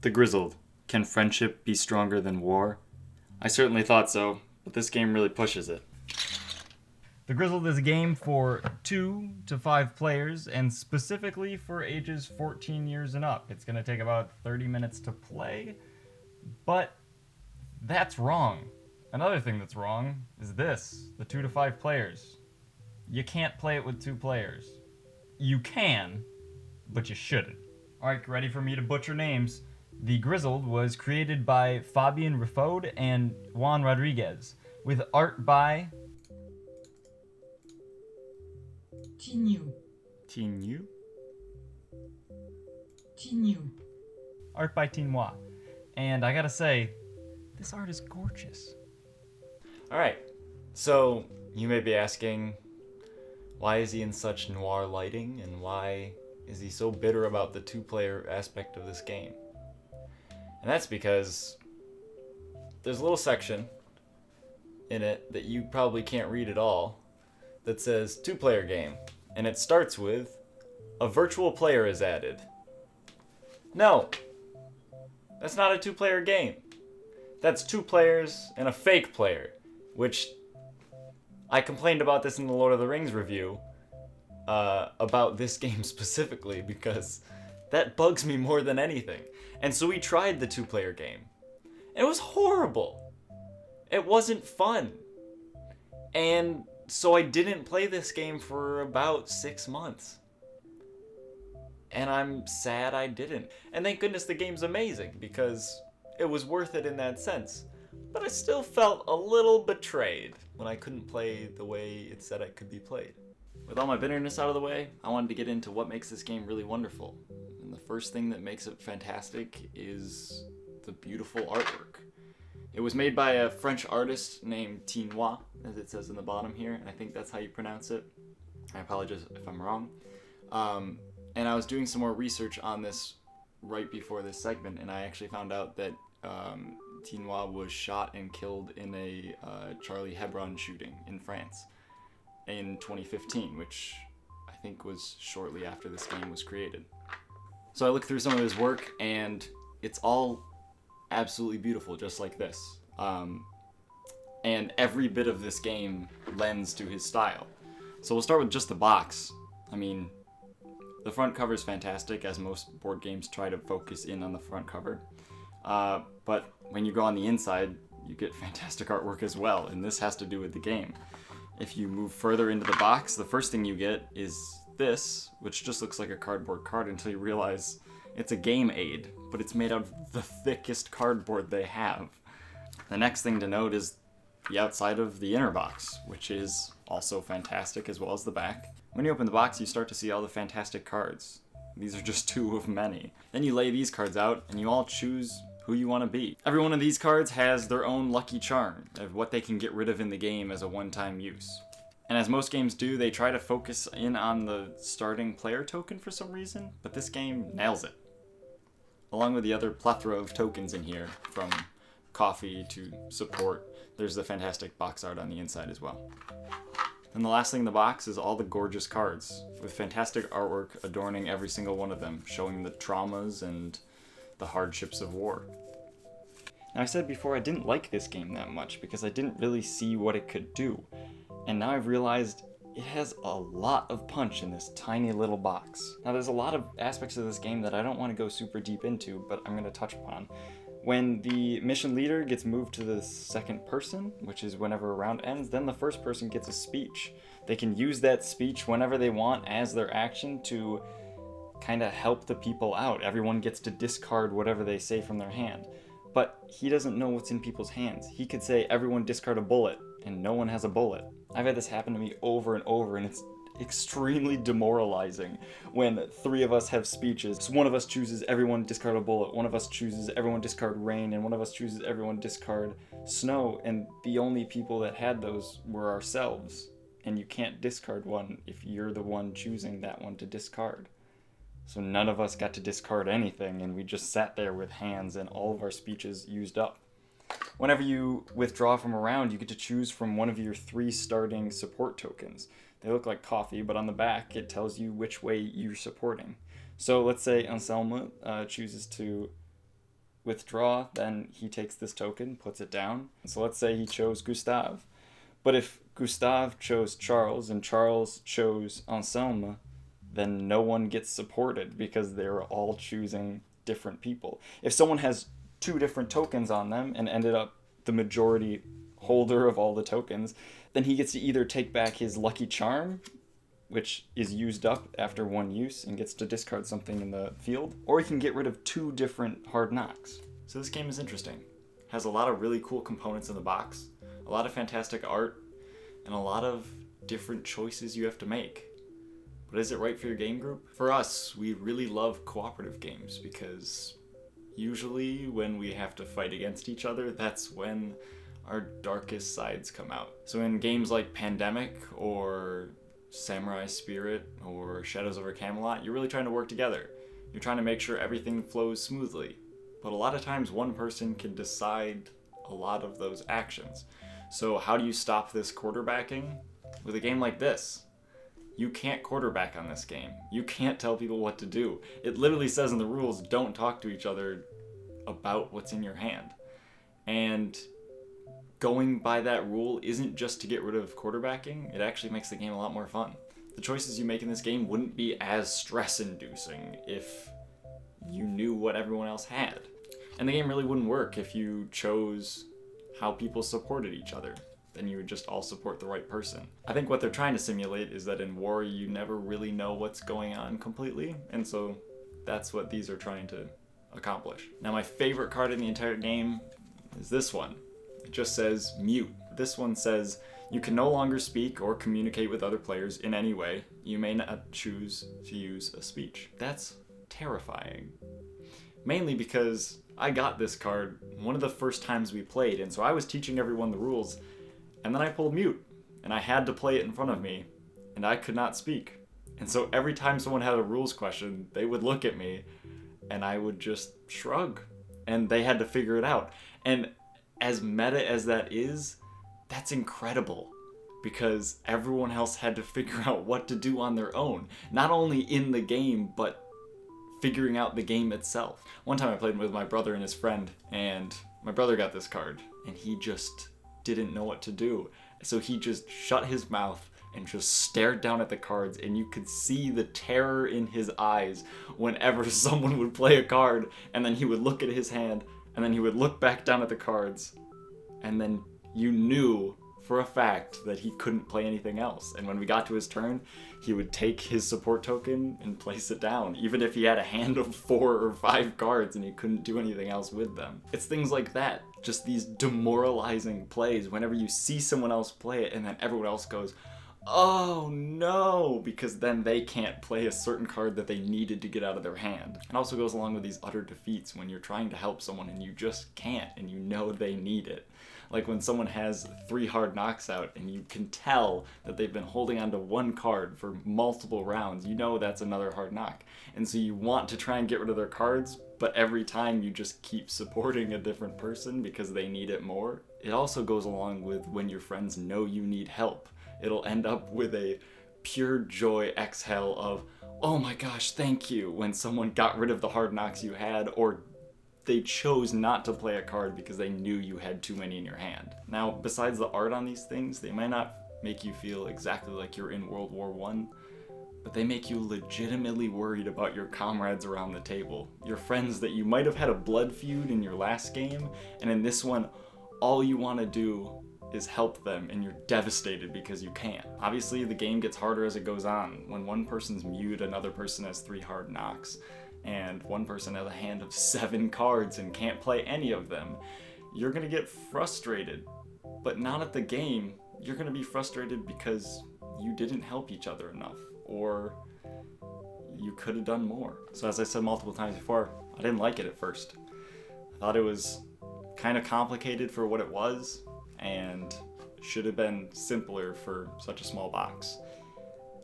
The Grizzled. Can friendship be stronger than war? I certainly thought so, but this game really pushes it. The Grizzled is a game for 2 to 5 players, and specifically for ages 14 years and up. It's going to take about 30 minutes to play, but that's wrong. Another thing that's wrong is this, the 2 to 5 players. You can't play it with 2 players. You can, but you shouldn't. Alright, ready for me to butcher names? The Grizzled was created by Fabian Rifaud and Juan Rodriguez, with art by Tinyu. Tinyu? Tinyu. art by Tinois. And I gotta say, this art is gorgeous. Alright, so you may be asking, why is he in such noir lighting, and why is he so bitter about the 2-player aspect of this game? And that's because there's a little section in it that you probably can't read at all that says 2-player game, and it starts with a virtual player is added. No, that's not a 2-player game. That's 2 players and a fake player, which I complained about this in the Lord of the Rings review about this game specifically because that bugs me more than anything. And so we tried the 2-player game. It was horrible. It wasn't fun. And so I didn't play this game for about 6 months. And I'm sad I didn't. And thank goodness the game's amazing because it was worth it in that sense. But I still felt a little betrayed when I couldn't play the way it said it could be played. With all my bitterness out of the way, I wanted to get into what makes this game really wonderful. And the first thing that makes it fantastic is the beautiful artwork. It was made by a French artist named Tinois, as it says in the bottom here, and I think that's how you pronounce it. I apologize if I'm wrong. And I was doing some more research on this right before this segment, and I actually found out that Tinois was shot and killed in a Charlie Hebron shooting in France in 2015, which I think was shortly after this game was created. So I looked through some of his work, and it's all absolutely beautiful, just like this. And every bit of this game lends to his style. So we'll start with just the box. I mean, the front cover is fantastic, as most board games try to focus in on the front cover. But when you go on the inside, you get fantastic artwork as well, and this has to do with the game. If you move further into the box, the first thing you get is this, which just looks like a cardboard card until you realize it's a game aid, but it's made out of the thickest cardboard they have. The next thing to note is the outside of the inner box, which is also fantastic, as well as the back. When you open the box, you start to see all the fantastic cards. These are just 2 of many. Then you lay these cards out, and you all choose who you want to be. Every one of these cards has their own lucky charm of what they can get rid of in the game as a one-time use. And as most games do, they try to focus in on the starting player token for some reason, but this game nails it. Along with the other plethora of tokens in here, from coffee to support, there's the fantastic box art on the inside as well. And the last thing in the box is all the gorgeous cards, with fantastic artwork adorning every single one of them, showing the traumas and the hardships of war. Now, I said before I didn't like this game that much because I didn't really see what it could do. And now I've realized it has a lot of punch in this tiny little box. Now, there's a lot of aspects of this game that I don't want to go super deep into, but I'm going to touch upon. When the mission leader gets moved to the second person, which is whenever a round ends, then the first person gets a speech. They can use that speech whenever they want as their action to kind of help the people out. Everyone gets to discard whatever they say from their hand. But he doesn't know what's in people's hands. He could say, everyone discard a bullet, and no one has a bullet. I've had this happen to me over and over, and it's extremely demoralizing when 3 of us have speeches. So one of us chooses everyone discard a bullet, one of us chooses everyone discard rain, and one of us chooses everyone discard snow, and the only people that had those were ourselves. And you can't discard one if you're the one choosing that one to discard. So none of us got to discard anything, and we just sat there with hands and all of our speeches used up. Whenever you withdraw from a round, you get to choose from one of your 3 starting support tokens. They look like coffee, but on the back it tells you which way you're supporting. So let's say Anselmo chooses to withdraw, then he takes this token, puts it down. So let's say he chose Gustave. But if Gustave chose Charles and Charles chose Anselme, then no one gets supported because they're all choosing different people. If someone has 2 different tokens on them and ended up the majority holder of all the tokens, then he gets to either take back his lucky charm, which is used up after 1 use and gets to discard something in the field, or he can get rid of 2 different hard knocks. So this game is interesting. Has a lot of really cool components in the box, a lot of fantastic art, and a lot of different choices you have to make. But is it right for your game group? For us, we really love cooperative games because usually when we have to fight against each other, that's when our darkest sides come out. So in games like Pandemic or Samurai Spirit or Shadows over Camelot, you're really trying to work together. You're trying to make sure everything flows smoothly. But a lot of times one person can decide a lot of those actions. So how do you stop this quarterbacking? With a game like this, you can't quarterback on this game. You can't tell people what to do. It literally says in the rules, don't talk to each other about what's in your hand. And going by that rule isn't just to get rid of quarterbacking, it actually makes the game a lot more fun. The choices you make in this game wouldn't be as stress-inducing if you knew what everyone else had. And the game really wouldn't work if you chose how people supported each other. Then you would just all support the right person. I think what they're trying to simulate is that in war you never really know what's going on completely, and so that's what these are trying to accomplish. Now my favorite card in the entire game is this one. It just says mute. This one says you can no longer speak or communicate with other players in any way. You may not choose to use a speech. That's terrifying. Mainly because I got this card one of the first times we played, and so I was teaching everyone the rules, and then I pulled mute, and I had to play it in front of me, and I could not speak. And so every time someone had a rules question, they would look at me, and I would just shrug, and they had to figure it out. And as meta as that is, that's incredible, because everyone else had to figure out what to do on their own, not only in the game, but figuring out the game itself. One time I played with my brother and his friend, and my brother got this card, and he just didn't know what to do. So he just shut his mouth and just stared down at the cards, and you could see the terror in his eyes whenever someone would play a card, and then he would look at his hand, and then he would look back down at the cards, and then you knew for a fact that he couldn't play anything else. And when we got to his turn, he would take his support token and place it down, even if he had a hand of 4 or 5 cards and he couldn't do anything else with them. It's things like that, just these demoralizing plays whenever you see someone else play it and then everyone else goes, oh no, because then they can't play a certain card that they needed to get out of their hand. It also goes along with these utter defeats when you're trying to help someone and you just can't, and you know they need it. Like when someone has 3 hard knocks out and you can tell that they've been holding onto one card for multiple rounds, you know that's another hard knock. And so you want to try and get rid of their cards, but every time you just keep supporting a different person because they need it more. It also goes along with when your friends know you need help. It'll end up with a pure joy exhale of, oh my gosh, thank you, when someone got rid of the hard knocks you had, or they chose not to play a card because they knew you had too many in your hand. Now, besides the art on these things, they might not make you feel exactly like you're in World War I, but they make you legitimately worried about your comrades around the table. Your friends that you might have had a blood feud in your last game, and in this one, all you want to do is help them, and you're devastated because you can't. Obviously, the game gets harder as it goes on. When one person's mute, another person has 3 hard knocks, and one person has a hand of 7 cards and can't play any of them. You're gonna get frustrated, but not at the game. You're gonna be frustrated because you didn't help each other enough, or you could have done more. So as I said multiple times before, I didn't like it at first. I thought it was kind of complicated for what it was, and should have been simpler for such a small box.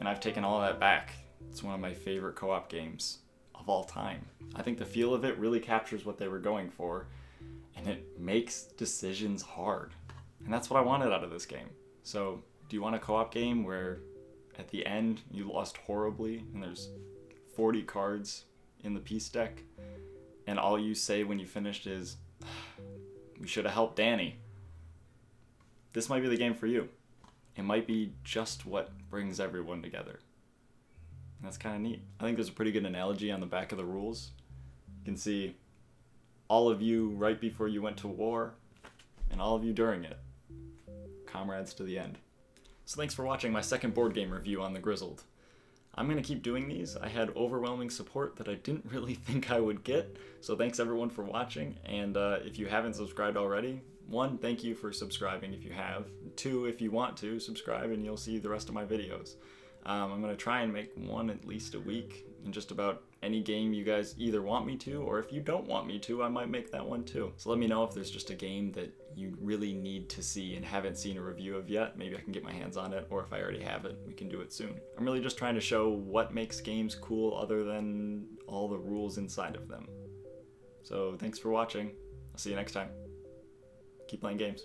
And I've taken all of that back. It's one of my favorite co-op games of all time. I think the feel of it really captures what they were going for, and it makes decisions hard. And that's what I wanted out of this game. So, do you want a co-op game where at the end you lost horribly and there's 40 cards in the piece deck and all you say when you finished is, "We should have helped Danny," this might be the game for you. It might be just what brings everyone together. And that's kind of neat. I think there's a pretty good analogy on the back of the rules. You can see all of you right before you went to war, and all of you during it. Comrades to the end. So thanks for watching my second board game review on the Grizzled. I'm going to keep doing these. I had overwhelming support that I didn't really think I would get, so thanks everyone for watching, and if you haven't subscribed already, 1, thank you for subscribing if you have. 2, if you want to, subscribe and you'll see the rest of my videos. I'm going to try and make one at least a week in just about any game you guys either want me to, or if you don't want me to, I might make that one too. So let me know if there's just a game that you really need to see and haven't seen a review of yet. Maybe I can get my hands on it, or if I already have it, we can do it soon. I'm really just trying to show what makes games cool other than all the rules inside of them. So thanks for watching. I'll see you next time. Keep playing games.